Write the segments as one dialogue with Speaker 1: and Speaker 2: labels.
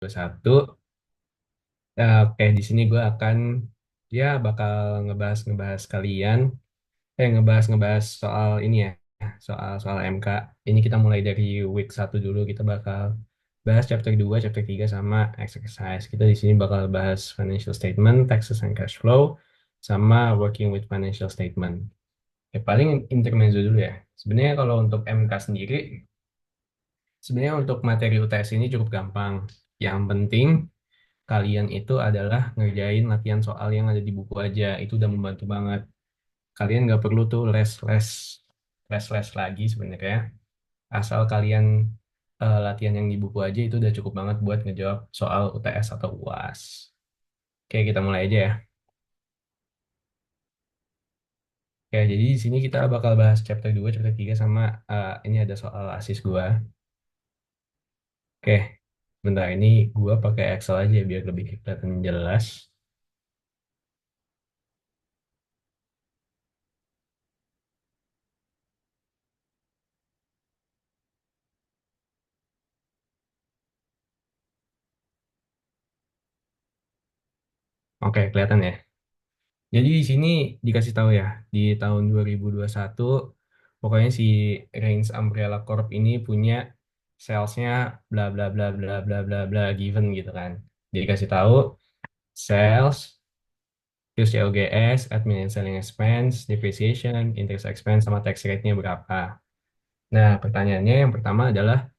Speaker 1: Satu. Oke, di sini gue akan ya bakal ngebahas kalian, ngebahas soal ini ya, soal soal MK. Ini kita mulai dari week 1 dulu. Kita bakal bahas chapter 2, chapter 3 sama exercise. Kita di sini bakal bahas financial statement, taxes and cash flow, sama working with financial statement. Paling intermezzo dulu ya. Sebenarnya kalau untuk MK sendiri, sebenarnya untuk materi UTS ini cukup gampang. Yang penting kalian itu adalah ngerjain latihan soal yang ada di buku aja. Itu udah membantu banget. Kalian nggak perlu tuh les lagi sebenarnya. Asal kalian latihan yang di buku aja itu udah cukup banget buat ngejawab soal UTS atau UAS. Oke, kita mulai aja ya. Oke, jadi di sini kita bakal bahas chapter 2, chapter 3 sama ini ada soal asis gua. Oke, bentar ini gua pakai Excel aja biar lebih kelihatan jelas. Oke, kelihatan ya. Jadi di sini dikasih tahu ya, di tahun 2021, pokoknya si Reigns Umbrella Corp ini punya salesnya bla bla bla bla bla bla bla given gitu kan. Jadi dikasih tahu sales, terus COGS, admin and selling expense, depreciation, interest expense, sama tax rate-nya berapa. Nah, pertanyaannya yang pertama adalah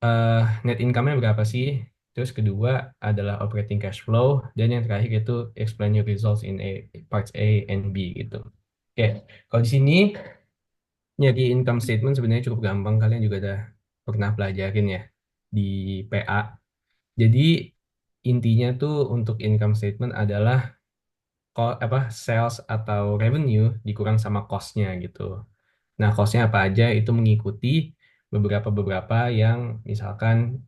Speaker 1: eh, net income-nya berapa sih? Terus kedua adalah operating cash flow, dan yang terakhir itu explain your results in parts A and B gitu. Oke, kalau di sini nyari income statement sebenarnya cukup gampang. Kalian juga udah pernah pelajarin ya di PA. Jadi intinya tuh untuk income statement adalah sales atau revenue dikurang sama cost-nya gitu. Nah, cost-nya apa aja itu mengikuti beberapa yang misalkan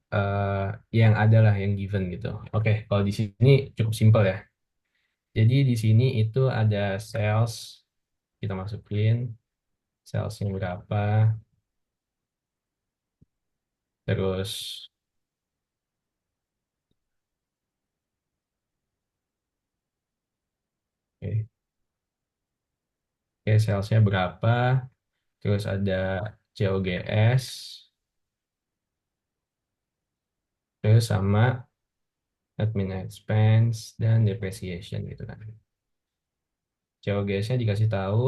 Speaker 1: yang ada lah yang given gitu. Oke, kalau di sini cukup simpel ya. Jadi di sini itu ada sales, kita masukin salesnya berapa, terus oke, oke, salesnya berapa, terus ada COGS, terus sama admin expense dan depreciation gitu kan. COGS-nya dikasih tahu,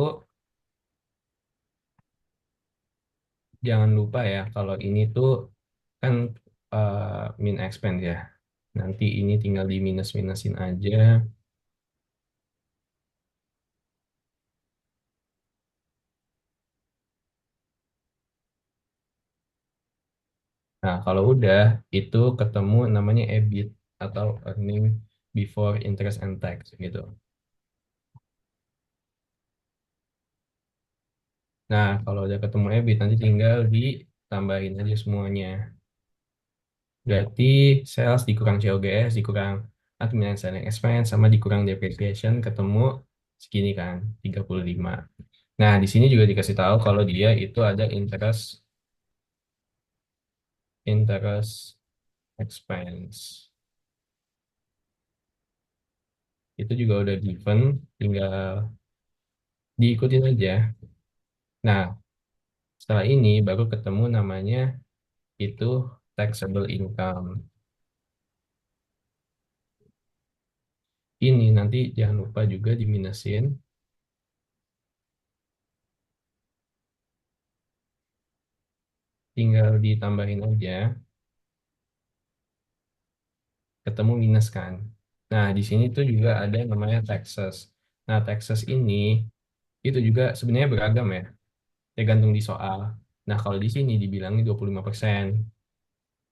Speaker 1: jangan lupa ya kalau ini tuh kan eh, min expense ya. Nanti ini tinggal di minus-minusin aja. Nah, kalau udah itu ketemu namanya EBIT atau earning before interest and tax gitu. Nah, kalau udah ketemu EBIT nanti tinggal ditambahin aja semuanya. Berarti sales dikurang COGS, dikurang admin and selling expense, sama dikurang depreciation ketemu segini kan, 35. Nah, di sini juga dikasih tahu kalau dia itu ada interest expense. Itu juga udah given, tinggal diikutin aja. Nah, setelah ini baru ketemu namanya itu taxable income. Ini nanti jangan lupa juga diminusin, tinggal ditambahin aja, ketemu minus kan. Nah, di sini tuh juga ada yang namanya taxes. Nah, taxes ini itu juga sebenarnya beragam ya, tergantung di soal. Nah, kalau di sini dibilangnya 25%.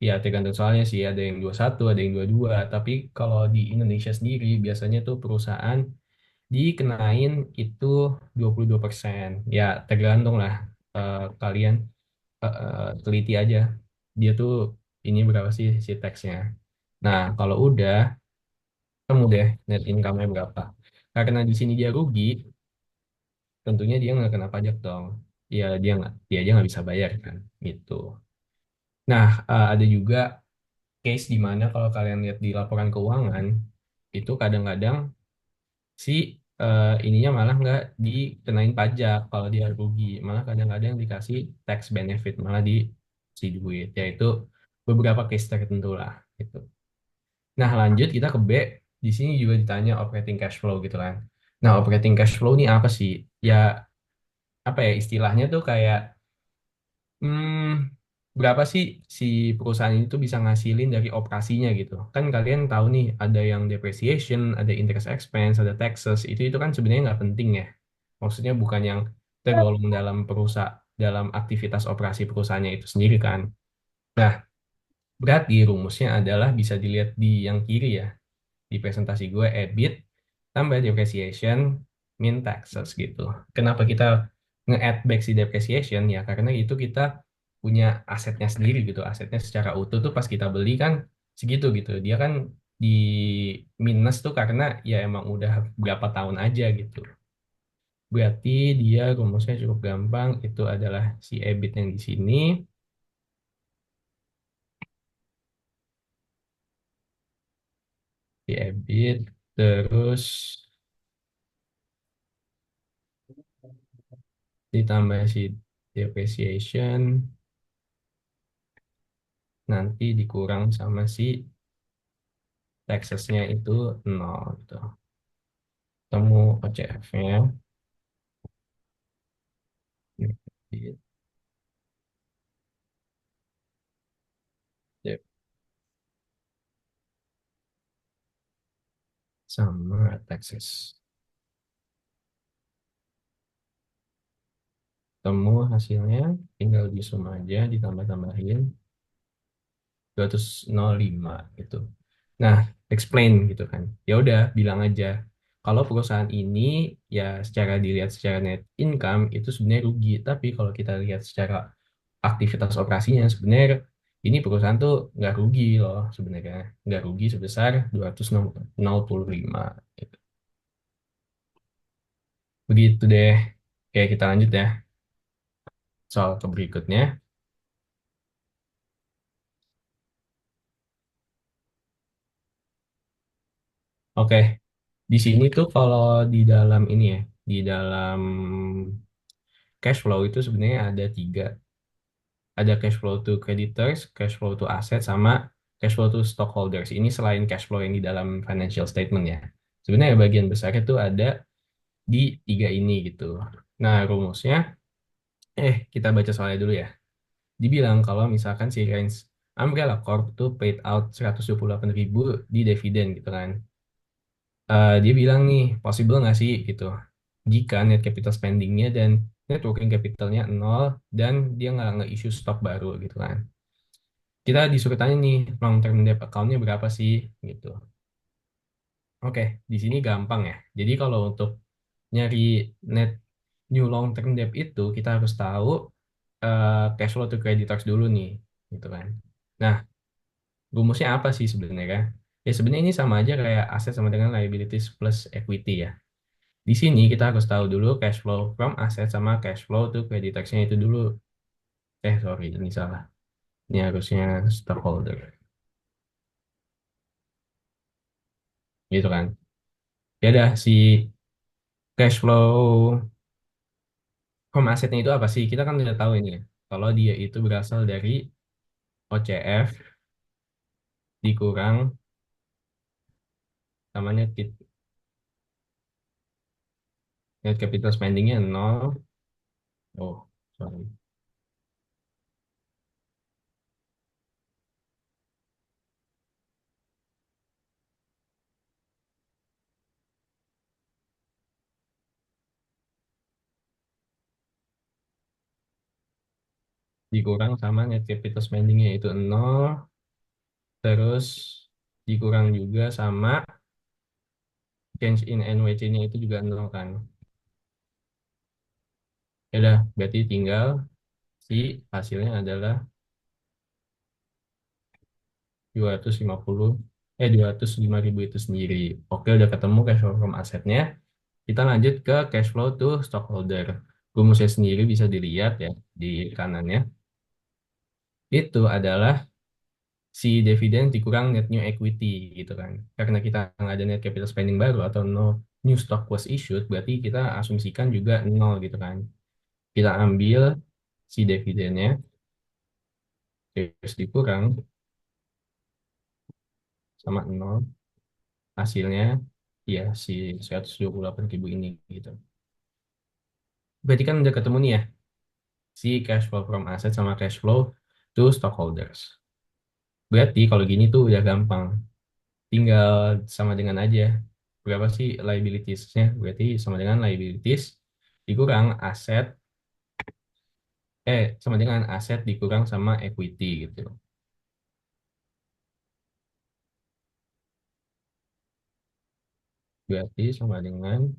Speaker 1: Ya, tergantung soalnya sih, ada yang 21, ada yang 22. Tapi kalau di Indonesia sendiri, biasanya tuh perusahaan dikenain itu 22%. Ya, tergantung lah kalian teliti aja. Dia tuh ini berapa sih si taxnya. Nah, kalau udah, kamu deh net income-nya berapa. Karena di sini dia rugi, tentunya dia nggak kena pajak dong. Ya, dia aja nggak bisa bayar kan, gitu. Nah, ada juga case di mana kalau kalian lihat di laporan keuangan itu kadang-kadang si ininya malah nggak dikenain pajak kalau dia rugi, malah kadang-kadang dikasih tax benefit, malah dikasih duit, yaitu beberapa case tertentu lah gitu. Nah lanjut kita ke B, di sini juga ditanya operating cash flow gitu kan. Nah operating cash flow ini apa sih? Ya apa ya istilahnya tuh kayak berapa sih si perusahaan ini tuh bisa ngasilin dari operasinya gitu. Kan kalian tahu nih ada yang depreciation, ada interest expense, ada taxes. Itu kan sebenarnya nggak penting ya. Maksudnya bukan yang tergolong dalam perusahaan dalam aktivitas operasi perusahaannya itu sendiri kan. Nah, berarti rumusnya adalah bisa dilihat di yang kiri ya. Di presentasi gue EBIT tambah depreciation min taxes gitu. Kenapa kita nge-add back si depreciation ya? Karena itu kita punya asetnya sendiri gitu. Asetnya secara utuh tuh pas kita beli kan segitu gitu. Dia kan di minus tuh karena ya emang udah berapa tahun aja gitu. Berarti dia rumusnya cukup gampang. Itu adalah si EBIT yang di sini. Si EBIT terus ditambah si depreciation nanti dikurang sama si taxesnya itu nol gitu. Temu OCF-nya sama taxes. Temu hasilnya tinggal di sum aja ditambah-tambahin 205 gitu. Nah, explain gitu kan. Ya udah bilang aja kalau perusahaan ini ya secara dilihat secara net income itu sebenarnya rugi, tapi kalau kita lihat secara aktivitas operasinya sebenarnya ini perusahaan tuh nggak rugi loh sebenarnya, nggak rugi sebesar 205 gitu. Begitu deh. Oke, kita lanjut ya soal ke berikutnya. Oke, di sini tuh kalau di dalam ini ya, di dalam cash flow itu sebenarnya ada tiga. Ada cash flow to creditors, cash flow to asset, sama cash flow to stockholders. Ini selain cash flow yang di dalam financial statement ya. Sebenarnya bagian besar itu ada di tiga ini gitu. Nah, rumusnya, kita baca soalnya dulu ya. Dibilang kalau misalkan si Range Umbrella Corp tuh paid out 128.000 di dividen gitu kan. Dia bilang nih, possible nggak sih gitu. Jika net capital spendingnya dan net working capitalnya nol dan dia nggak issue stok baru gitu kan. Kita disuruh tanya nih, long term debt account-nya berapa sih gitu. Oke, di sini gampang ya. Jadi kalau untuk nyari net new long term debt itu kita harus tahu cash flow to creditors dulu nih, gitu kan. Nah, rumusnya apa sih sebenarnya? Ya sebenarnya ini sama aja kayak aset sama dengan liabilities plus equity ya. Di sini kita harus tahu dulu cash flow from aset sama cash flow to creditors-nya itu dulu. Sorry, ini salah. Ini harusnya stockholder, gitu kan. Ya udah, si cash flow from asetnya itu apa sih? Kita kan udah tahu ini ya. Kalau dia itu berasal dari OCF dikurang sama net capital spending-nya nol. Oh, sorry. Dikurang sama net capital spending-nya itu nol. Terus dikurang juga sama change in NWC-nya itu juga nol kan. Ya udah, berarti tinggal si hasilnya adalah 250 205.000 itu sendiri. Oke, udah ketemu cash flow from asetnya. Kita lanjut ke cash flow to stockholder. Rumusnya sendiri bisa dilihat ya di kanannya. Itu adalah si dividen dikurang net new equity gitu kan. Karena kita nggak ada net capital spending baru atau no new stock was issued, berarti kita asumsikan juga nol gitu kan. Kita ambil si dividennya, terus dikurang sama nol, hasilnya ya si 128.000 ini gitu. Berarti kan udah ketemu nih ya, si cash flow from asset sama cash flow to stockholders. Berarti kalau gini tuh udah gampang. Tinggal sama dengan aja. Berapa sih liabilities-nya? Berarti sama dengan liabilities dikurang aset, sama dengan aset dikurang sama equity gitu. Berarti sama dengan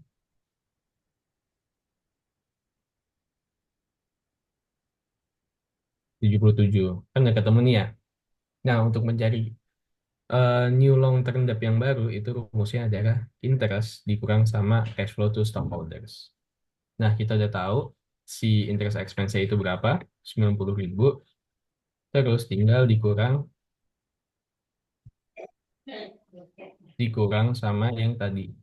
Speaker 1: 77. Kan udah ketemu nih ya. Nah, untuk mencari new long term debt yang baru, itu rumusnya adalah interest dikurang sama cash flow to stockholders. Nah, kita udah tahu si interest expense itu berapa, 90.000. Terus tinggal dikurang dikurang sama yang tadi.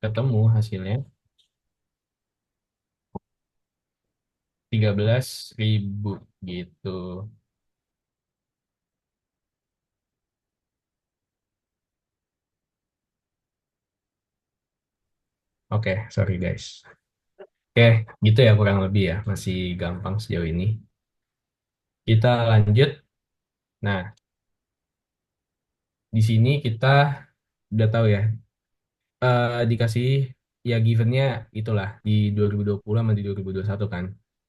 Speaker 1: Ketemu hasilnya 13.000 gitu. Oke, sorry guys. Oke, gitu ya kurang lebih ya. Masih gampang sejauh ini. Kita lanjut. Nah, di sini kita udah tahu ya, dikasih ya givennya itulah di 2020 sama di 2021 kan.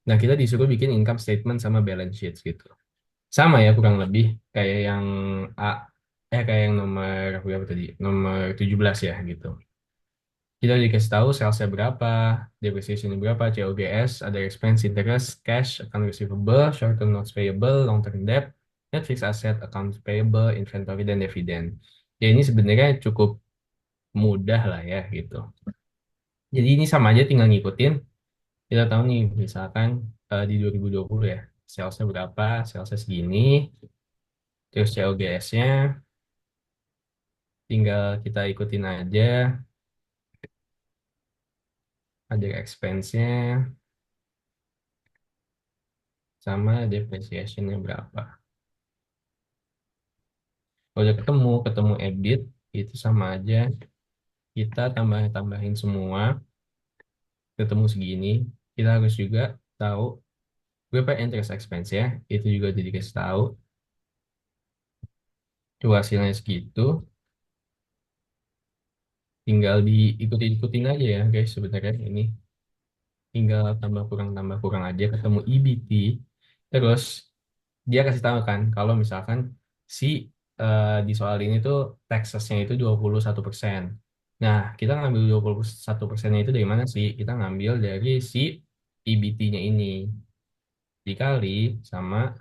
Speaker 1: Nah, kita disuruh bikin income statement sama balance sheet gitu. Sama ya kurang lebih kayak yang A, kayak yang nomor berapa tadi? Nomor 17 ya gitu. Kita dikasih tahu salesnya berapa, depreciation berapa, COGS, ada expense, interest, cash, account receivable, short term notes payable, long term debt, net fixed asset, accounts payable, inventory, dan dividen. Ya ini sebenarnya cukup mudah lah ya gitu. Jadi ini sama aja tinggal ngikutin. Kita tahu nih misalkan di 2020 ya, salesnya berapa, salesnya segini, terus COGS-nya tinggal kita ikutin aja, ada expense-nya sama depreciation-nya berapa. Kalau udah ketemu EBIT, itu sama aja. Kita tambahin semua, ketemu segini. Kita harus juga tahu berapa interest expense ya. Itu juga jadi dikasih tahu. Tuh hasilnya segitu. Tinggal diikutin-ikutin aja ya guys sebenarnya ini. Tinggal tambah kurang aja ketemu EBT. Terus dia kasih tahu kan kalau misalkan si di soal ini tuh taxesnya itu 21%. Nah, kita ngambil 21%-nya itu dari mana sih? Kita ngambil dari si EBT-nya ini dikali sama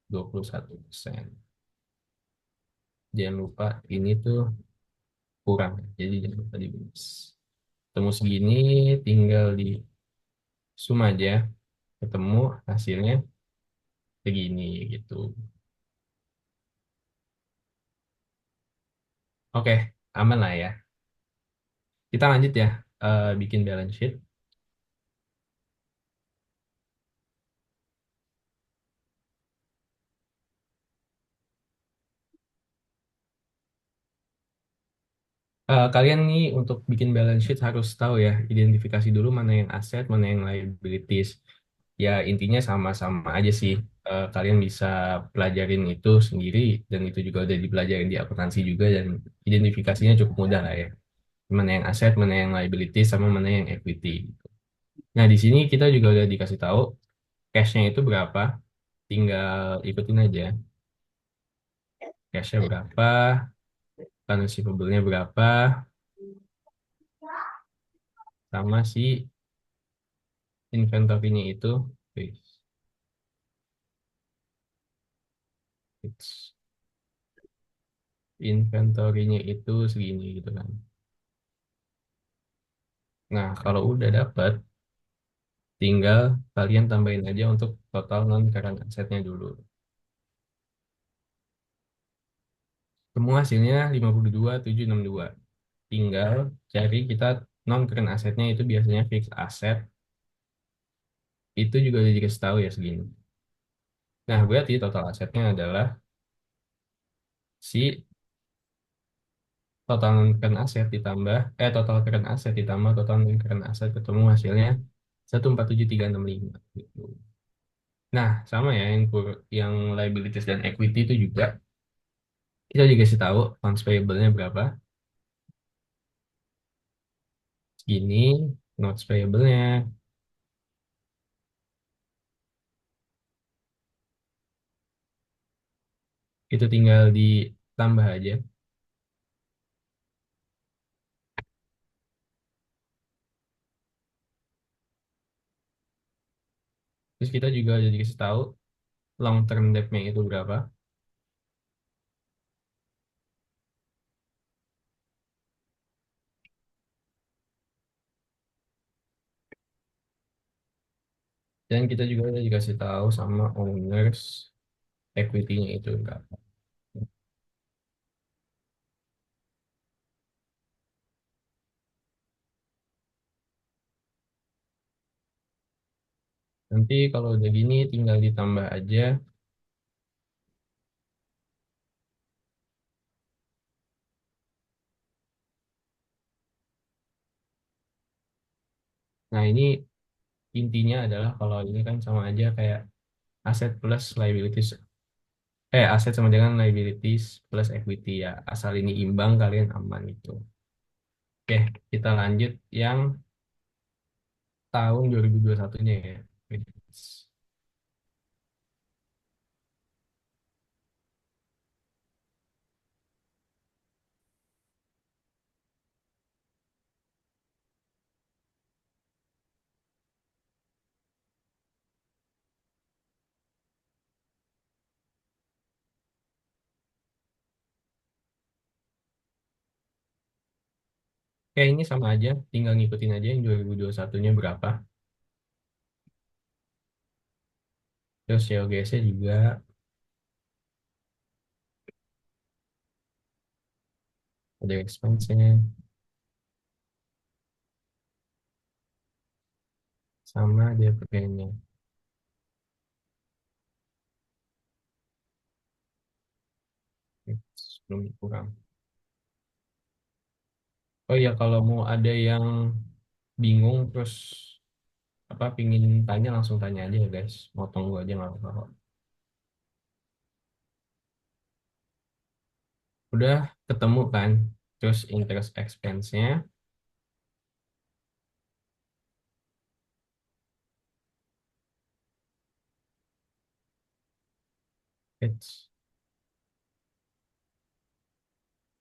Speaker 1: 21%. Jangan lupa ini tuh kurang. Jadi jangan lupa dibungkus. Ketemu segini tinggal di sum aja. Ketemu hasilnya segini gitu. Oke, aman lah ya. Kita lanjut ya, bikin balance sheet. Kalian nih untuk bikin balance sheet harus tahu ya, identifikasi dulu mana yang aset, mana yang liabilities. Ya intinya sama-sama aja sih. Kalian bisa pelajarin itu sendiri dan itu juga udah dipelajarin di akuntansi juga dan identifikasinya cukup mudah lah ya. Mana yang aset, mana yang liabilities, sama mana yang equity. Nah di sini kita juga udah dikasih tahu cashnya itu berapa. Tinggal ikutin aja. Cashnya berapa, kan receivable-nya berapa, sama si inventory-nya itu. Fix. Fix. Inventory-nya itu segini gitu kan. Nah, kalau udah dapat, tinggal kalian tambahin aja untuk total non current assetnya dulu. Temu hasilnya 52.762. Tinggal cari kita non current asetnya itu biasanya fixed asset. Itu juga udah dikasih tahu ya segini. Nah, berarti total asetnya adalah si total non current aset ditambah total current aset ditambah total non current aset ketemu hasilnya 147.365 gitu. Nah, sama ya yang liabilities dan equity itu juga kita dikasih tahu funds payable-nya berapa. Segini notes payable-nya itu tinggal ditambah aja. Terus kita juga udah dikasih tahu long term debt-nya itu berapa. Dan kita juga udah dikasih tahu sama owners equity-nya itu berapa. Nanti kalau udah gini tinggal ditambah aja. Nah, ini intinya adalah kalau ini kan sama aja kayak aset plus liabilities. Aset sama dengan liabilities plus equity ya. Asal ini imbang kalian aman itu. Oke, kita lanjut yang tahun 2021-nya ya. Oke, ini sama aja. Tinggal ngikutin aja yang 2021-nya berapa. Terus COGS-nya juga ada expense-nya sama DP-nya. Belum kurang. Oh iya, kalau mau ada yang bingung terus apa pingin tanya langsung tanya aja ya guys. Motong gua aja nggak apa-apa kok. Udah ketemu kan? Terus interest expense-nya. It's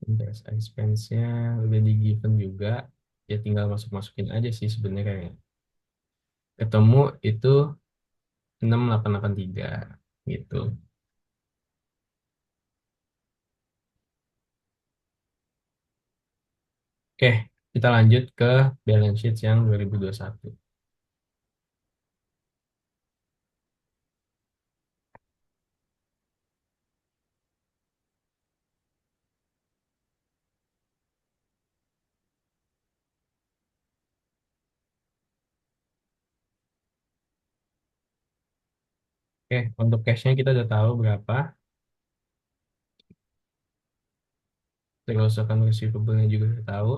Speaker 1: interest expense-nya udah di given juga. Ya tinggal masuk-masukin aja sih sebenarnya. Ketemu itu 6.883 gitu. Oke, kita lanjut ke balance sheet yang 2021. Oke, untuk cash-nya kita udah tahu berapa. Terus akan receivable-nya juga udah tahu.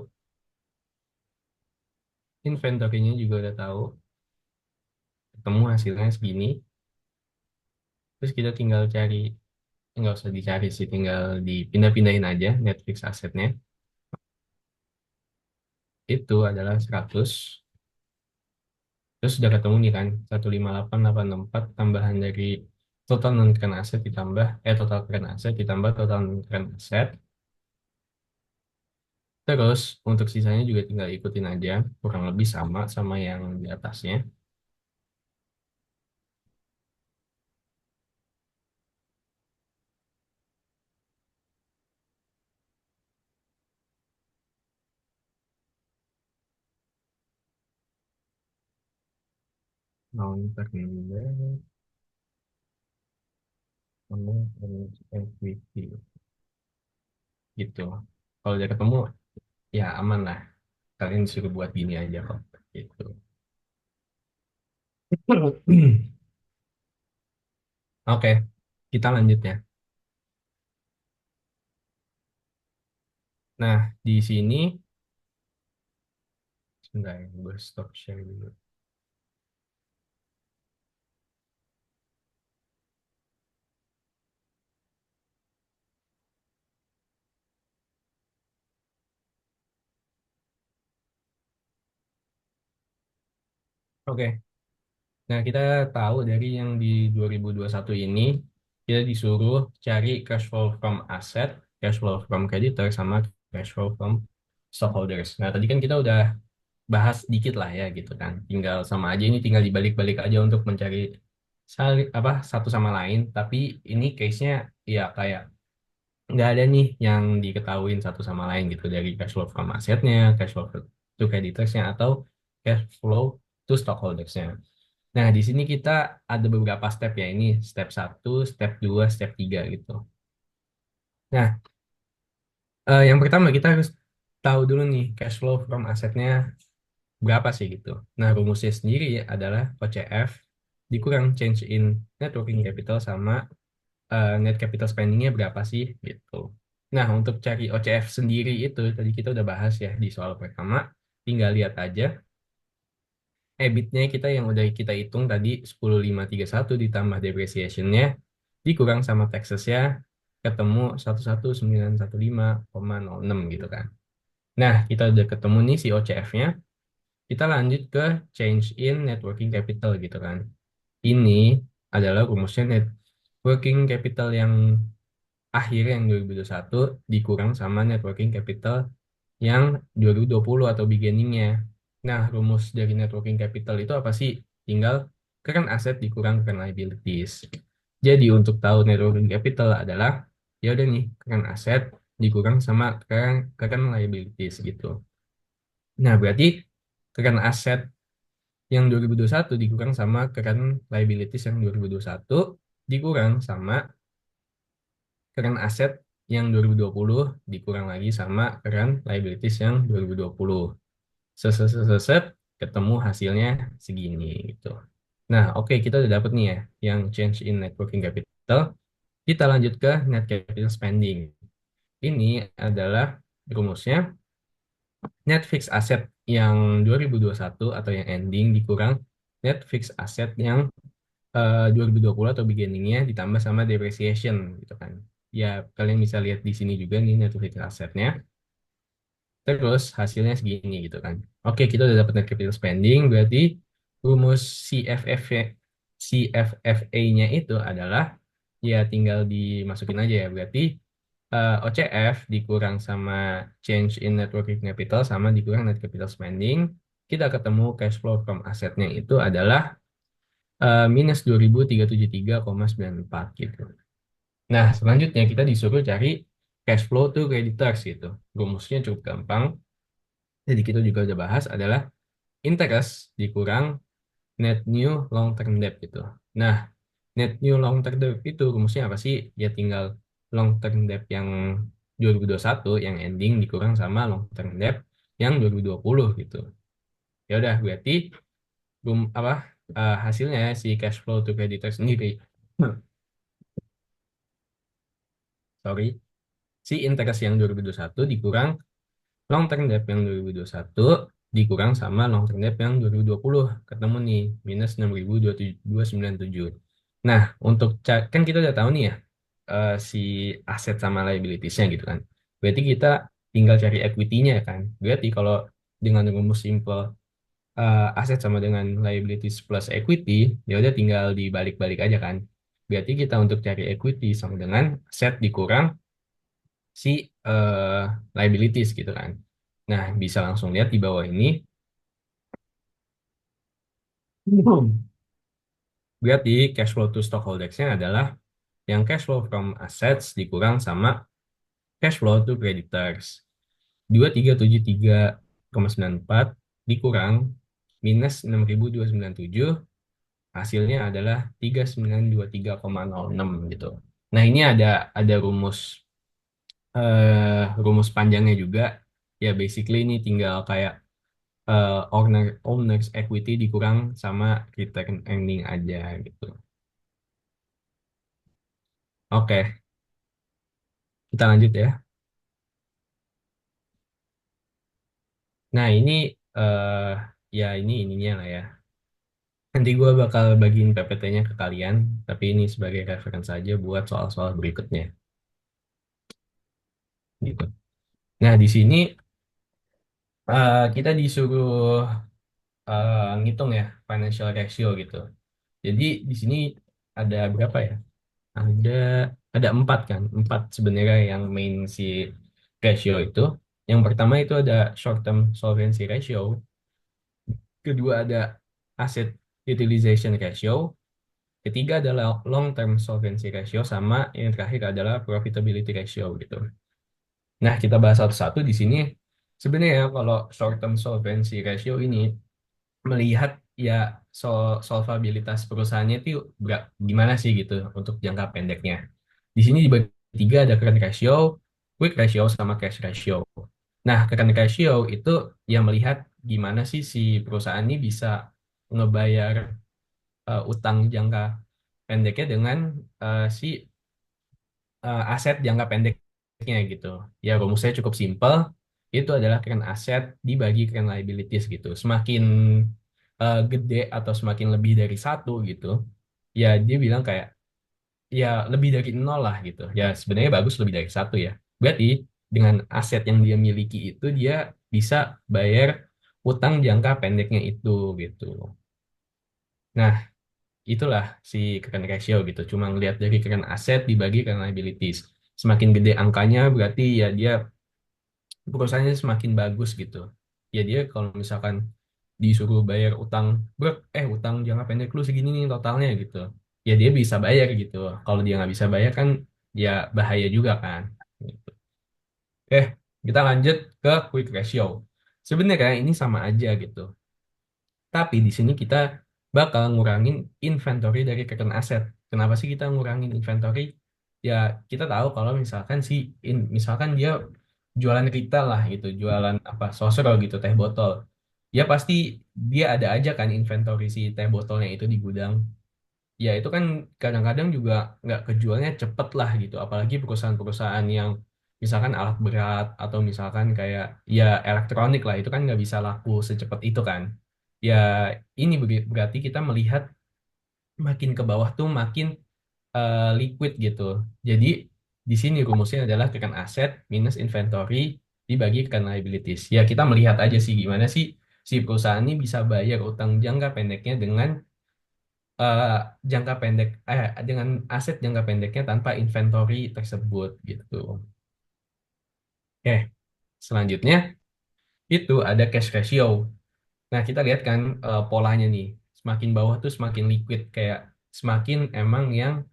Speaker 1: Inventory-nya juga udah tahu. Ketemu hasilnya segini. Terus kita tinggal cari, nggak usah dicari sih, tinggal dipindah-pindahin aja Netflix asetnya. Itu adalah 100. Terus udah ketemu nih kan, 158.864 tambahan dari total non-current asset ditambah, total current asset ditambah total non-current asset. Terus untuk sisanya juga tinggal ikutin aja, kurang lebih sama sama yang di atasnya. Non-current sama equity. gitu. Kalau udah ketemu, ya aman lah. Kalian disuruh buat gini aja kok. Gitu. Oke, kita lanjut ya. Nah, di sini, sebentar, gue stop share dulu. Oke, nah kita tahu dari yang di 2021 ini, kita disuruh cari cash flow from asset, cash flow from creditor, sama cash flow from stockholders. Nah, tadi kan kita udah bahas dikit lah ya gitu kan. Tinggal sama aja ini tinggal dibalik-balik aja untuk mencari apa satu sama lain. Tapi ini case-nya ya kayak nggak ada nih yang diketahuin satu sama lain gitu dari cash flow from asetnya, cash flow to creditorsnya atau cash flow to stockholdersnya. Nah, di sini kita ada beberapa step ya. Ini step satu, step 2, step 3 gitu. Nah, yang pertama kita harus tahu dulu nih cash flow from asetnya berapa sih gitu. Nah, rumusnya sendiri adalah OCF dikurang change in net working capital sama net capital spendingnya berapa sih gitu. Nah, untuk cari OCF sendiri itu tadi kita udah bahas ya di soal pertama. Tinggal lihat aja EBIT-nya kita yang udah kita hitung tadi 10.531 ditambah depreciation-nya dikurang sama taxes-nya ketemu 11.915,06 gitu kan. Nah, kita udah ketemu nih si OCF-nya. Kita lanjut ke change in net working capital gitu kan. Ini adalah rumusnya net working capital yang akhir yang 2021 dikurang sama net working capital yang 2020 atau beginningnya. Nah, rumus dari net working capital itu apa sih? Tinggal current asset dikurang current liabilities. Jadi untuk tahu net working capital adalah ya udah nih current asset dikurang sama current liabilities gitu. Nah, berarti current asset yang 2021 dikurang sama current liabilities yang 2021 dikurang sama current asset yang 2020 dikurang lagi sama current liabilities yang 2020. Seset ketemu hasilnya segini gitu. Nah, oke kita udah dapet nih ya yang change in net working capital. Kita lanjut ke net capital spending. Ini adalah rumusnya net fixed asset yang 2021 atau yang ending dikurang net fixed asset yang 2020 atau beginningnya ditambah sama depreciation gitu kan. Ya, kalian bisa lihat di sini juga nih net fixed assetnya. Terus hasilnya segini gitu kan. Oke, kita udah dapat net capital spending, berarti rumus CFFA-nya itu adalah ya tinggal dimasukin aja ya. Berarti OCF dikurang sama change in net working capital sama dikurang net capital spending. Kita ketemu cash flow from asetnya itu adalah minus 2.373,94 gitu. Nah, selanjutnya kita disuruh cari cash flow to creditors gitu. Rumusnya cukup gampang. Jadi kita juga udah bahas adalah interest dikurang net new long term debt gitu. Nah, net new long term debt itu rumusnya apa sih? Ya tinggal long term debt yang 2021 yang ending dikurang sama long term debt yang 2020 gitu. Ya udah berarti apa hasilnya si cash flow to creditor sendiri. Sorry, si interest yang 2021 dikurang long term debt yang 2021 dikurang sama long term debt yang 2020 ketemu nih minus 6.297. Nah, untuk kan kita udah tahu nih ya si aset sama liabilities-nya gitu kan. Berarti kita tinggal cari equity-nya kan. Berarti kalau dengan rumus simple aset sama dengan liabilities plus equity, ya udah tinggal dibalik-balik aja kan. Berarti kita untuk cari equity sama dengan aset dikurang si liabilities gitu kan. Nah, bisa langsung lihat di bawah ini. Berarti cash flow to stockholders-nya adalah yang cash flow from assets dikurang sama cash flow to creditors. 2.373,94 dikurang minus 6.297 hasilnya adalah 3.923,06 gitu. Nah, ini ada rumus rumus panjangnya juga. Ya basically ini tinggal kayak owners equity dikurang sama return earning aja gitu. Oke, kita lanjut ya. Nah ini eh ya ini ininya lah ya. Nanti gue bakal bagiin PPT-nya ke kalian, tapi ini sebagai referensi saja buat soal-soal berikutnya. Gitu. Nah di sini kita disuruh ngitung ya financial ratio gitu. Jadi di sini ada berapa ya? Ada ada empat kan, empat sebenarnya yang main si ratio itu. Yang pertama itu ada short term solvency ratio, kedua ada asset utilization ratio, ketiga adalah long term solvency ratio, sama yang terakhir adalah profitability ratio gitu. Nah, kita bahas satu-satu di sini. Sebenarnya kalau short term solvency ratio ini melihat ya solvabilitas perusahaannya itu gimana sih gitu untuk jangka pendeknya. Di sini dibagi tiga, ada current ratio, quick ratio, sama cash ratio. Nah, current ratio itu yang melihat gimana sih si perusahaan ini bisa ngebayar utang jangka pendeknya dengan si aset jangka pendeknya gitu. Ya rumusnya cukup simpel, itu adalah current aset dibagi current liabilities gitu. Semakin gede atau semakin lebih dari satu gitu, ya dia bilang kayak ya lebih dari nol lah gitu. Ya sebenarnya bagus lebih dari satu ya. Berarti dengan aset yang dia miliki itu dia bisa bayar utang jangka pendeknya itu gitu. Nah, itulah si current ratio gitu. Cuma ngelihat dari current aset dibagi current liabilities. Semakin gede angkanya berarti ya dia perusahaannya semakin bagus gitu. Ya dia kalau misalkan disuruh bayar utang utang jangka pendek lu segini nih totalnya gitu. Ya dia bisa bayar gitu. Kalau dia nggak bisa bayar kan ya bahaya juga kan. Gitu. Eh, kita lanjut ke quick ratio. Sebenarnya ini sama aja gitu. Tapi di sini kita bakal ngurangin inventory dari current asset. Kenapa sih kita ngurangin inventory? Ya kita tahu kalau misalkan misalkan dia jualan retail lah gitu, jualan apa sosro gitu, teh botol. Ya pasti dia ada aja kan inventory si teh botolnya itu di gudang. Ya itu kan kadang-kadang juga nggak kejualnya cepet lah gitu. Apalagi perusahaan-perusahaan yang misalkan alat berat atau misalkan kayak ya elektronik lah itu kan nggak bisa laku secepat itu kan. Ya ini berarti kita melihat makin ke bawah tuh makin liquid gitu. Jadi di sini rumusnya adalah current asset minus inventory dibagi current liabilities. Ya kita melihat aja sih gimana sih si perusahaan ini bisa bayar utang jangka pendeknya dengan eh, jangka pendek dengan aset jangka pendeknya tanpa inventory tersebut gitu. Oke, selanjutnya itu ada cash ratio. Nah, kita lihat kan polanya nih. Semakin bawah tuh semakin liquid kayak semakin emang yang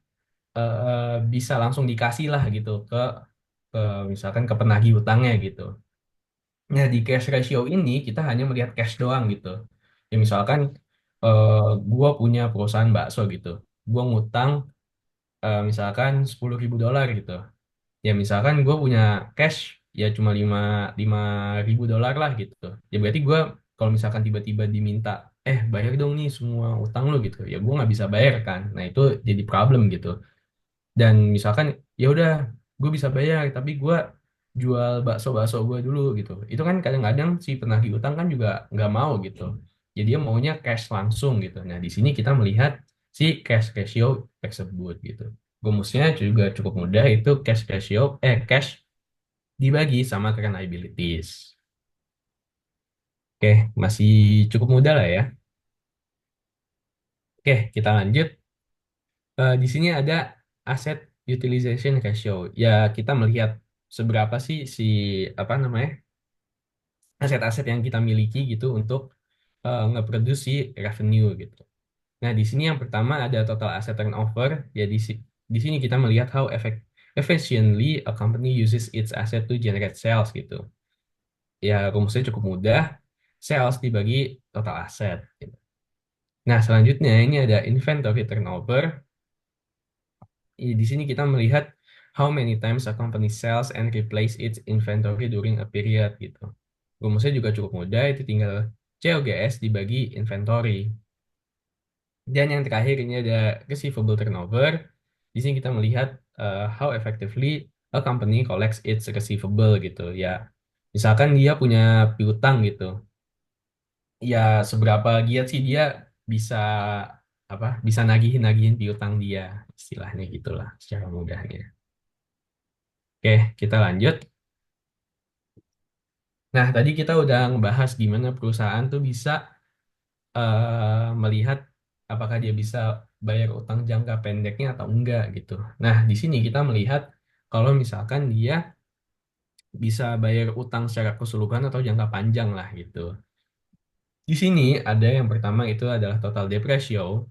Speaker 1: bisa langsung dikasih lah gitu ke misalkan ke penagih utangnya gitu. Nah, di cash ratio ini kita hanya melihat cash doang gitu. Ya misalkan eh, gua punya perusahaan bakso gitu. Gua ngutang misalkan $10.000 gitu. Ya misalkan gue punya cash ya cuma lima ribu dolar lah gitu. Ya berarti gue kalau misalkan tiba-tiba diminta bayar dong nih semua utang lo gitu, ya gue nggak bisa bayar kan. Nah itu jadi problem gitu. Dan misalkan ya udah gue bisa bayar tapi gue jual bakso-bakso gue dulu gitu, itu kan kadang-kadang si penagih utang kan juga nggak mau gitu. Jadi dia maunya cash langsung gitu. Nah di sini kita melihat si cash ratio tersebut gitu. Rumusnya juga cukup mudah, itu cash ratio cash dibagi sama current liabilities. Oke, masih cukup mudah lah ya. Oke, kita lanjut. Di sini ada asset utilization ratio. Ya, kita melihat seberapa sih si apa namanya aset-aset yang kita miliki gitu untuk nge-produce si revenue gitu. Nah, di sini yang pertama ada total asset turnover. Ya, di sini kita melihat how efficiently a company uses its asset to generate sales gitu. Ya, rumusnya cukup mudah. Sales dibagi total aset, gitu. Nah, selanjutnya ini ada inventory turnover. Di sini kita melihat how many times a company sells and replace its inventory during a period gitu. Rumusnya juga cukup mudah, itu tinggal COGS dibagi inventory. Dan yang terakhir ini ada receivable turnover. Di sini kita melihat how effectively a company collects its receivable gitu ya. Misalkan dia punya piutang gitu. Ya seberapa giat sih dia bisa bisa nagihin piutang dia, istilahnya gitulah secara mudahnya. Oke, kita lanjut. Nah, tadi kita udah ngebahas gimana perusahaan tuh bisa melihat apakah dia bisa bayar utang jangka pendeknya atau enggak gitu. Nah, di sini kita melihat kalau misalkan dia bisa bayar utang secara keseluruhan atau jangka panjang lah gitu. Di sini ada yang pertama itu adalah total debt ratio.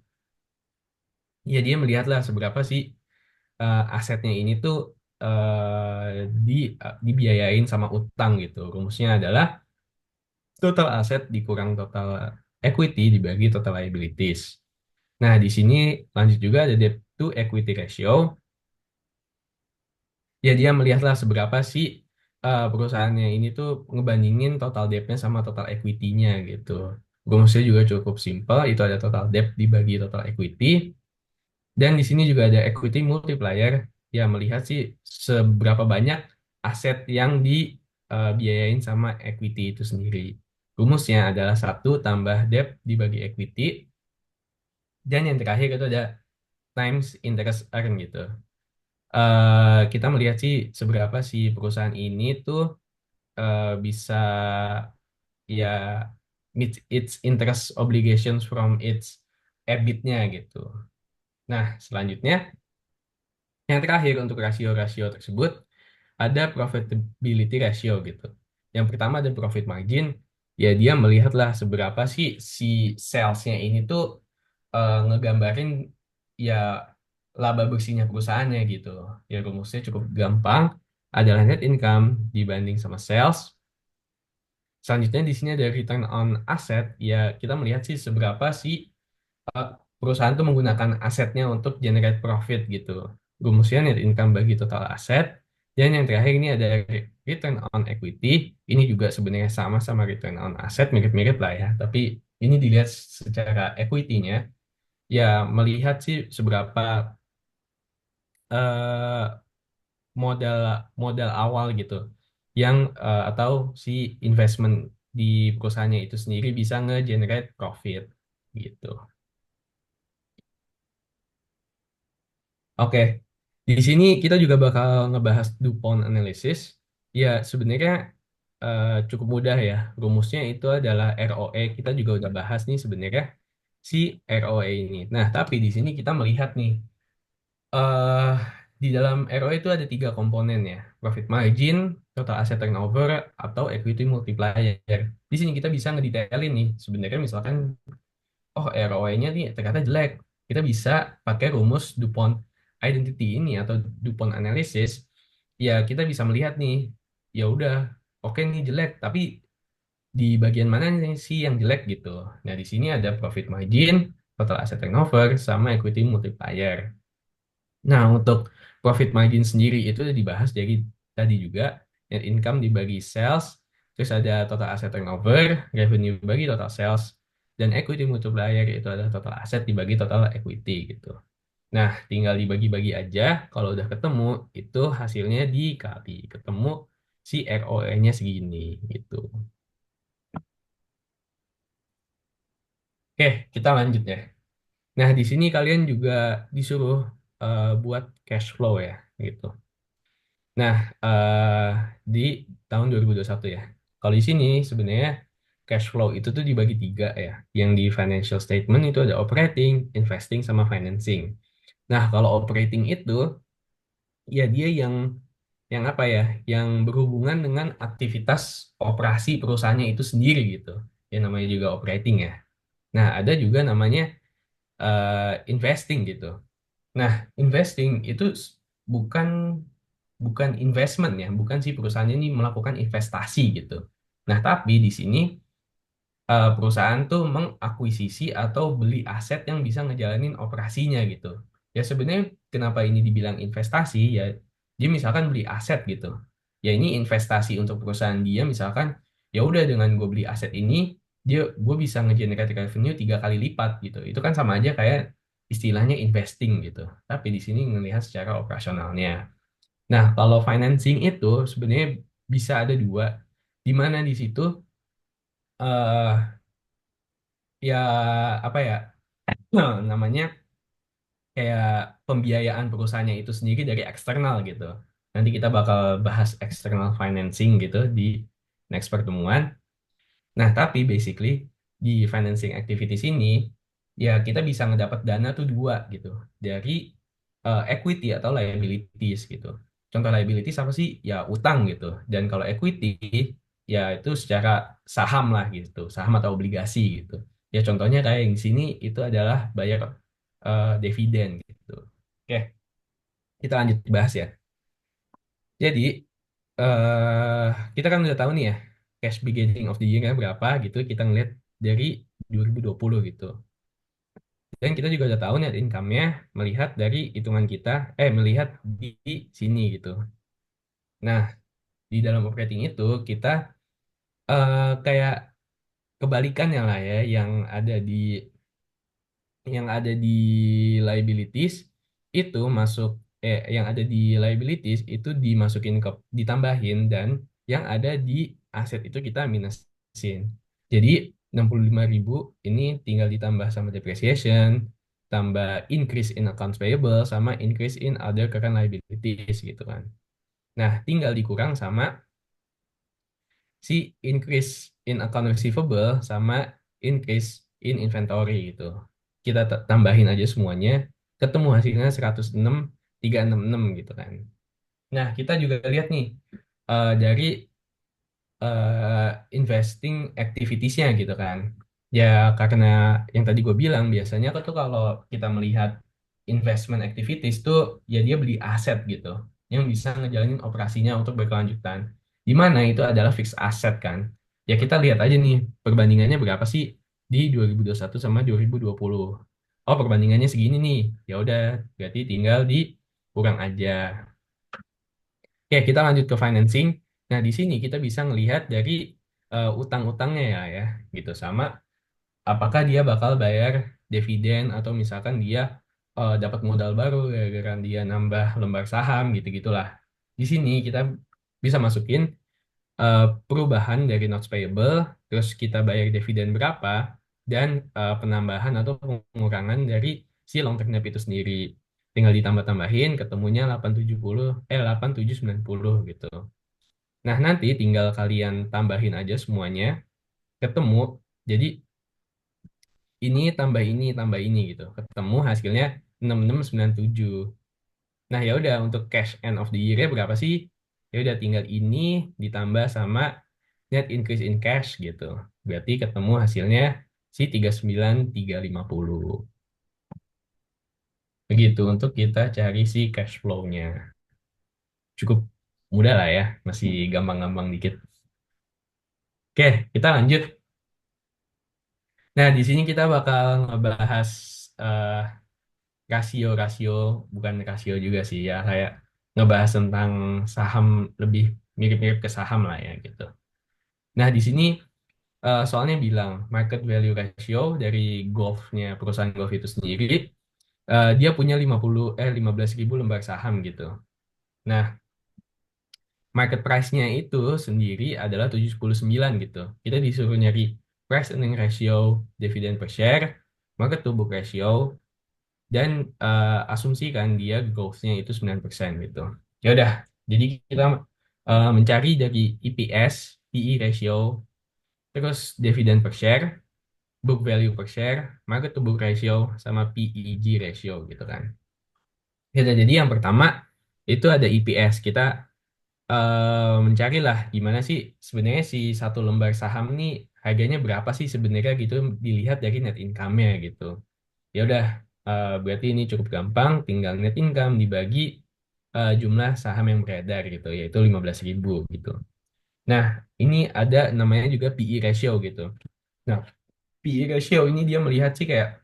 Speaker 1: Ya, dia melihatlah seberapa sih asetnya ini tuh dibiayain sama utang gitu. Rumusnya adalah total aset dikurang total equity dibagi total liabilities. Nah, di sini lanjut juga ada debt to equity ratio. Ya, dia melihatlah seberapa sih perusahaannya ini tuh ngebandingin total debt-nya sama total equity-nya gitu. Rumusnya juga cukup simpel, itu ada total debt dibagi total equity. Dan di sini juga ada equity multiplier, ya melihat sih seberapa banyak aset yang dibiayain sama equity itu sendiri. Rumusnya adalah satu tambah debt dibagi equity, dan yang terakhir itu ada times interest earn gitu. Kita melihat sih seberapa sih perusahaan ini tuh bisa ya meet its interest obligations from its EBIT-nya gitu. Nah, selanjutnya yang terakhir untuk rasio-rasio tersebut ada profitability ratio gitu. Yang pertama ada profit margin, ya dia melihatlah seberapa sih si salesnya ini tuh ngegambarin ya laba bersihnya perusahaannya gitu. Ya rumusnya cukup gampang, adalah net income dibanding sama sales. Selanjutnya di sini ada return on asset, ya kita melihat sih seberapa sih uh, perusahaan tuh menggunakan asetnya untuk generate profit gitu. Rumusnya net income bagi total aset. Dan yang terakhir ini ada return on equity. Ini juga sebenarnya sama return on asset, mirip-mirip lah ya. Tapi ini dilihat secara equity-nya, ya melihat sih seberapa eh, modal modal awal gitu yang atau si investment di perusahaannya itu sendiri bisa nge-generate profit gitu. Oke, di sini kita juga bakal ngebahas DuPont analysis. Ya, sebenarnya cukup mudah ya. Rumusnya itu adalah ROE. Kita juga udah bahas nih sebenarnya si ROE ini. Nah, tapi di sini kita melihat nih, eh di dalam ROE itu ada tiga komponen ya. Profit margin, total asset turnover, atau equity multiplier. Di sini kita bisa ngedetailin nih. Sebenarnya misalkan oh ROI-nya nih ternyata jelek. Kita bisa pakai rumus DuPont Identity ini atau DuPont Analysis. Ya kita bisa melihat nih, ya udah oke nih jelek, tapi di bagian mana nih sih yang jelek gitu. Nah di sini ada profit margin, total asset turnover, sama equity multiplier. Nah untuk profit margin sendiri itu udah dibahas dari tadi juga, net income dibagi sales, terus ada total asset turnover, revenue bagi total sales, dan equity multiplier itu adalah total aset dibagi total equity gitu. Nah, tinggal dibagi-bagi aja. Kalau udah ketemu, itu hasilnya dikali. Ketemu si ROE-nya segini gitu. Oke, kita lanjut ya. Nah, di sini kalian juga disuruh buat cash flow ya gitu. Nah, di tahun 2021 ya. Kalau di sini sebenarnya cash flow itu tuh dibagi tiga ya. Yang di financial statement itu ada operating, investing, sama financing. Nah, kalau operating itu ya dia yang apa ya? Yang berhubungan dengan aktivitas operasi perusahaannya itu sendiri gitu. Ya namanya juga operating ya. Nah, ada juga namanya investing gitu. Nah, investing itu bukan bukan investment ya, bukan si perusahaan ini melakukan investasi gitu. Nah, tapi di sini perusahaan tuh mengakuisisi atau beli aset yang bisa ngejalanin operasinya gitu. Ya sebenarnya kenapa ini dibilang investasi ya? dia misalkan beli aset gitu. Ya ini investasi untuk perusahaan dia misalkan, ya udah dengan gue beli aset ini, gue bisa ngegenerate revenue 3 kali lipat gitu. Itu kan sama aja kayak istilahnya investing gitu. Tapi di sini ngelihat secara operasionalnya. Nah, kalau financing itu sebenarnya bisa ada dua, di mana di situ eh ya apa ya namanya kayak pembiayaan perusahaannya itu sendiri dari eksternal gitu. Nanti kita bakal bahas external financing gitu di next pertemuan. Nah, tapi basically di financing activities ini ya kita bisa ngedapat dana tuh dua gitu dari equity atau liabilities gitu. Contoh liabilities apa sih? Ya utang gitu. Dan kalau equity ya itu secara saham lah gitu, saham atau obligasi gitu. Ya contohnya kayak yang di sini itu adalah bayar dividen gitu. Oke, kita lanjut bahas ya. Jadi kita kan udah tahu nih ya cash beginning of the year berapa gitu. Kita ngeliat dari 2020 gitu. Dan kita juga udah tahu net income-nya melihat dari hitungan kita, melihat di sini gitu. Nah, di dalam operating itu kita kayak kebalikannya lah ya, yang ada di liabilities itu yang ada di liabilities itu ditambahin, dan yang ada di aset itu kita minusin. Jadi 65.000 ini tinggal ditambah sama depreciation, tambah increase in accounts payable, sama increase in other current liabilities gitu kan. Nah, tinggal dikurang sama si increase in account receivable sama increase in inventory gitu. Kita tambahin aja semuanya, ketemu hasilnya 106.366 gitu kan. Nah, kita juga lihat nih dari investing activitiesnya gitu kan. Ya karena yang tadi gue bilang biasanya tuh kalau kita melihat investment activities tuh ya dia beli aset gitu yang bisa ngejalanin operasinya untuk berkelanjutan. Di mana itu adalah fixed asset kan. Ya kita lihat aja nih perbandingannya berapa sih di 2021 sama 2020. Oh, perbandingannya segini nih. Ya udah, berarti tinggal dikurang aja. Oke, kita lanjut ke financing. Nah, di sini kita bisa ngelihat dari utang-utangnya ya, gitu. Sama apakah dia bakal bayar dividen atau misalkan dia dapat modal baru gara-gara dia nambah lembar saham gitu-gitulah. Di sini kita bisa masukin perubahan dari notes payable, terus kita bayar dividen berapa, dan penambahan atau pengurangan dari si long term debt itu sendiri. Tinggal ditambah-tambahin, ketemunya 870, 8.790 gitu. Nah, nanti tinggal kalian tambahin aja semuanya, ketemu. Jadi, tambah ini gitu. Ketemu hasilnya 6697. Nah, ya udah untuk cash end of the year-nya berapa sih? Ya udah tinggal ini ditambah sama net increase in cash gitu. Berarti ketemu hasilnya si 39.350. Begitu untuk kita cari si cash flow-nya. Cukup mudah lah ya, masih gampang-gampang dikit. Oke, kita lanjut. Nah, di sini kita bakal ngebahas eh, rasio-rasio, bukan rasio juga sih ya, kayak ngebahas tentang saham, lebih mirip-mirip ke saham lah ya gitu. Nah, di sini soalnya bilang market value ratio dari golfnya perusahaan golf itu sendiri, dia punya 15.000 lembar saham gitu. Nah, market price-nya itu sendiri adalah 79 gitu. Kita disuruh nyari price earning ratio, dividend per share, market to book ratio, dan asumsikan dia growth-nya itu 9% gitu. Ya udah, jadi kita mencari dari EPS, PE ratio, terus dividend per share, book value per share, market to book ratio, sama PEG ratio gitu kan. Ya, jadi yang pertama itu ada EPS. Kita mencarilah gimana sih sebenarnya si satu lembar saham nih harganya berapa sih sebenarnya gitu, dilihat dari net income-nya gitu. Ya udah, berarti ini cukup gampang, tinggal net income dibagi jumlah saham yang beredar gitu, yaitu 15.000 gitu. Nah, ini ada namanya juga PE ratio gitu. Nah, PE ratio ini dia melihat sih kayak,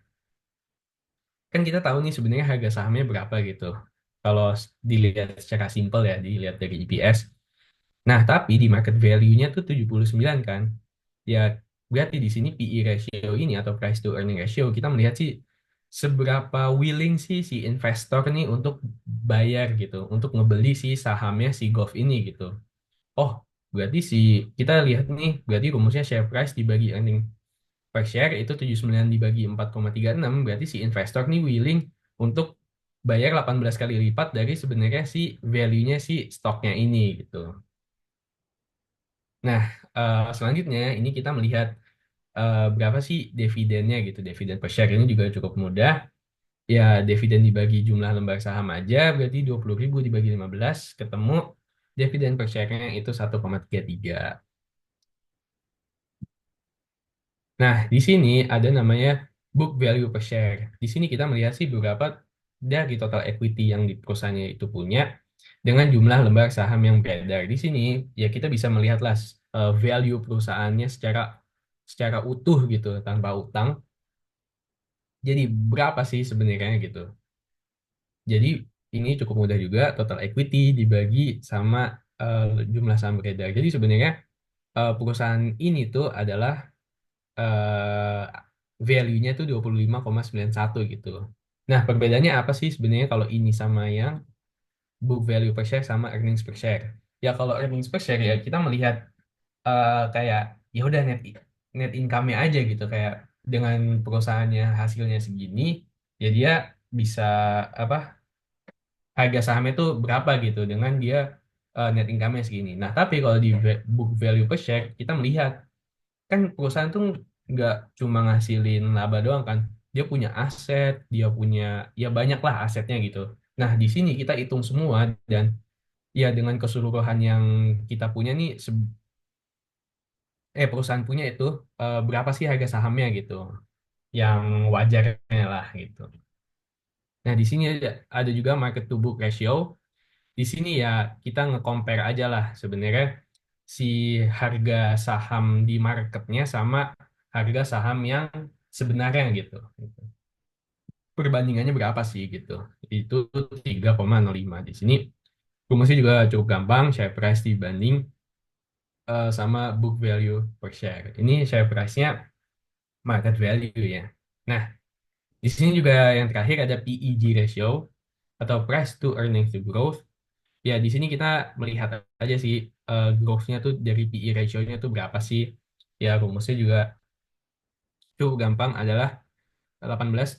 Speaker 1: kan kita tahu nih sebenarnya harga sahamnya berapa gitu. kalau dilihat secara simpel ya, dilihat dari EPS. Nah, tapi di market value-nya tuh 79 kan. Ya, berarti di sini PE ratio ini atau price to earning ratio kita melihat sih seberapa willing sih si investor nih untuk bayar gitu, untuk ngebeli si sahamnya si Gulf ini gitu. Oh, berarti si kita lihat nih, berarti rumusnya share price dibagi earning per share itu 79 dibagi 4,36, berarti si investor nih willing untuk bayar 18 kali lipat dari sebenarnya si value-nya si stoknya ini gitu. Nah, selanjutnya ini kita melihat berapa sih dividennya gitu. Dividen per share ini juga cukup mudah. Ya, dividen dibagi jumlah lembar saham aja, berarti 20.000 dibagi 15, ketemu dividen per share-nya itu 1,33. Nah, di sini ada namanya book value per share. Di sini kita melihat sih beberapa dari total equity yang di perusahaannya itu punya dengan jumlah lembar saham yang beredar. Di sini ya kita bisa melihatlah value perusahaannya secara secara utuh gitu tanpa utang. Jadi berapa sih sebenarnya gitu. Jadi ini cukup mudah juga total equity dibagi sama eh, jumlah saham beredar. Jadi sebenarnya perusahaan ini tuh adalah eh value-nya tuh 25,91 gitu. Nah, perbedaannya apa sih sebenarnya kalau ini sama yang book value per share sama earnings per share? Ya kalau earnings per share ya kita melihat kayak ya udah net income-nya aja gitu kayak dengan perusahaannya hasilnya segini ya dia bisa apa harga sahamnya tuh berapa gitu dengan dia net income-nya segini. Nah, tapi kalau di book value per share kita melihat kan perusahaan tuh nggak cuma ngasilin laba doang kan, dia punya aset, dia punya ya banyak lah asetnya gitu. Nah, di sini kita hitung semua dan ya dengan keseluruhan yang kita punya nih perusahaan punya itu berapa sih harga sahamnya gitu yang wajarnya lah gitu. Nah, di sini ada juga market to book ratio. Di sini ya kita nge-compare aja lah sebenarnya si harga saham di marketnya sama harga saham yang sebenarnya gitu. Perbandingannya berapa sih gitu. Itu 3,05 di sini. Rumusnya juga cukup gampang, share price dibanding sama book value per share. Ini share price-nya market value ya. Nah, di sini juga yang terakhir ada PEG ratio atau price to earnings to growth. Ya, di sini kita melihat aja sih growth-nya tuh dari PE ratio-nya tuh berapa sih. Ya, rumusnya juga cukup gampang adalah 18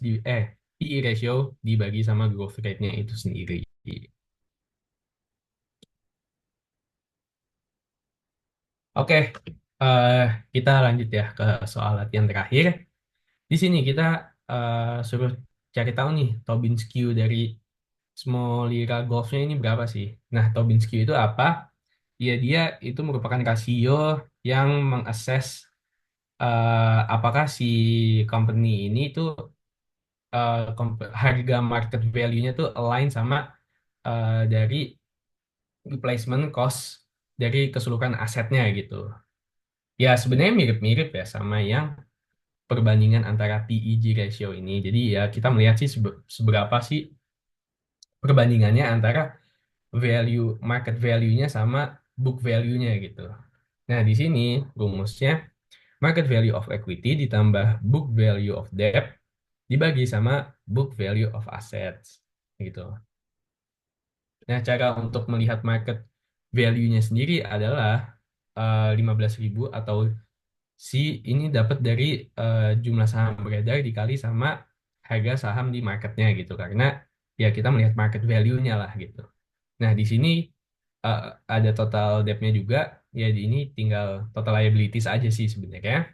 Speaker 1: PE ratio dibagi sama growth rate-nya itu sendiri. Oke, eh, kita lanjut ya ke soal latihan terakhir. Di sini kita suruh cari tahu nih Tobin skew dari small lira golfnya ini berapa sih? Nah, Tobin skew itu apa? Ya, dia itu merupakan rasio yang mengakses apakah si company ini tuh harga market value-nya tuh align sama dari replacement cost dari keseluruhan asetnya gitu. Ya, sebenarnya mirip-mirip ya sama yang perbandingan antara PEG ratio ini. Jadi ya kita melihat sih seberapa sih perbandingannya antara value market value-nya sama book value-nya gitu. Nah, di sini rumusnya market value of equity ditambah book value of debt dibagi sama book value of assets gitu. Nah, cara untuk melihat market value-nya sendiri adalah 15.000 atau si ini dapat dari jumlah saham beredar dikali sama harga saham di marketnya gitu karena ya kita melihat market value-nya lah gitu. Nah, di sini eh, ada total debt-nya juga ya di ini tinggal total liabilities aja sih sebenarnya.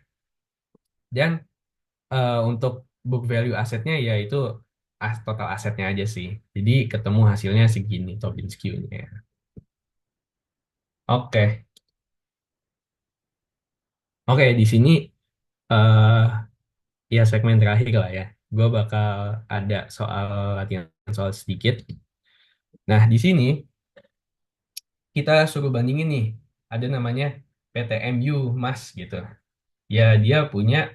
Speaker 1: Dan untuk book value asetnya ya itu total asetnya aja sih. Jadi ketemu hasilnya segini Tobin-Skew-nya. Oke, oke di sini eh ya segmen terakhir lah ya. Gue bakal ada soal latihan soal sedikit. Nah, di sini kita suruh bandingin nih. Ada namanya PTMU Mas gitu. Ya, dia punya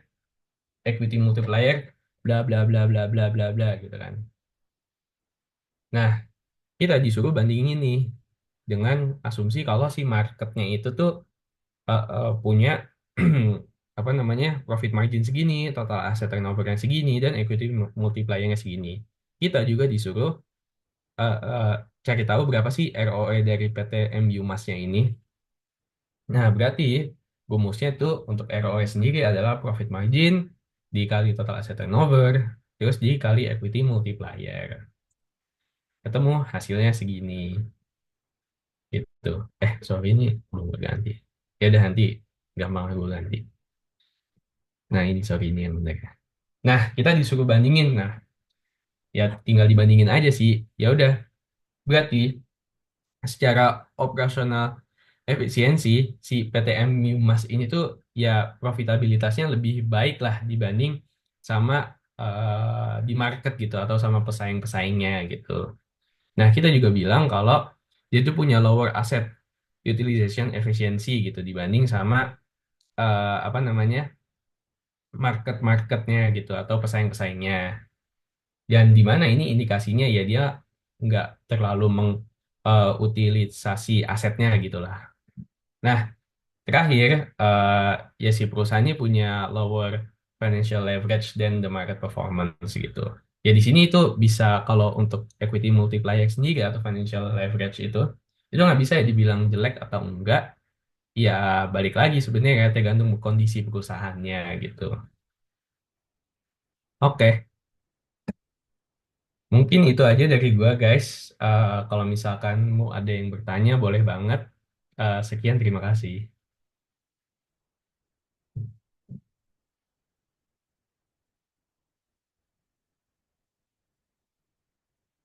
Speaker 1: equity multiplier bla bla bla bla bla bla bla gitu kan. Nah, kita disuruh bandingin nih dengan asumsi kalau si marketnya itu tuh punya apa namanya profit margin segini, total asset turnover-nya segini, dan equity multiplier-nya segini. Kita juga disuruh eh, eh, cari tahu berapa sih ROE dari PT MU Mas-nya ini. Nah, berarti rumusnya itu untuk ROE sendiri adalah profit margin dikali total asset turnover, terus dikali equity multiplier. Ketemu hasilnya segini. Gitu. Sorry ini belum berganti. Ya udah nanti gampang gue ganti. Nah, ini sorry ini yang benar. Nah, kita disuruh bandingin. Nah, ya tinggal dibandingin aja sih. Ya udah, berarti secara operasional efisiensi si PTM Mimas ini tuh ya profitabilitasnya lebih baik lah dibanding sama di market gitu atau sama pesaing-pesaingnya gitu. Nah, kita juga bilang kalau dia tuh punya lower asset utilization efficiency gitu dibanding sama apa namanya market-marketnya gitu atau pesaing-pesaingnya. Dan di mana ini indikasinya ya dia nggak terlalu mengutilisasi asetnya gitu lah. Nah, terakhir ya si perusahaan ini punya lower financial leverage dan the market performance gitu. Ya di sini itu bisa kalau untuk equity multiplier sendiri atau financial leverage itu nggak bisa ya dibilang jelek atau enggak. Ya balik lagi sebenarnya tergantung kondisi perusahaannya gitu. Oke, mungkin itu aja dari gua guys. Kalau misalkan mau ada yang bertanya boleh banget. Sekian terima kasih.